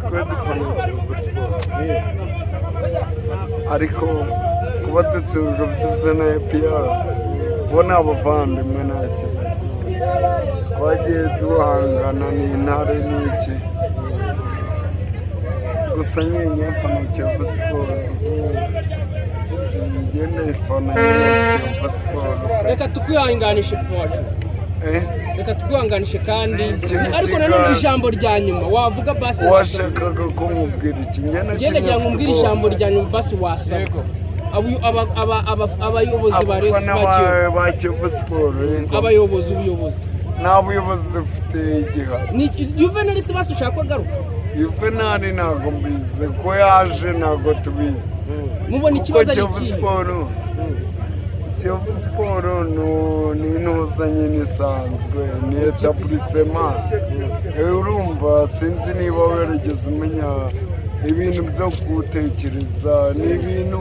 twe dufana Kiyovu Sport ariko kuba dutsinzwe byose na APR bo ni abavandimwe nta kibazo twagiye duhangana n'intare n'iki gusa nyine fana Kiyovu Sport ngene fana Kiyovu Sport reka tukwihanganishe wacu reka tukwihanganishe kandi ariko nanone ijambo rya nyuma wavuga basi washakaga ko mubwira iki ngene ngira ngo mbwira ijambo rya nyuma basi wasaba abayobozi ba Kiyovu Sport ubuyobozi nta buyobozi dufite igihari Juvenal se basi ushaka agaruka Juvenal ntabwo mbizi ko yaje ntabwo tubizi mubona ikibazo ari iki Kiyovu Sport ni intuzanye n'isanzwe ni etablissement urumva sinzi niba werigeze umenya ibintu byo gutekereza ni ibintu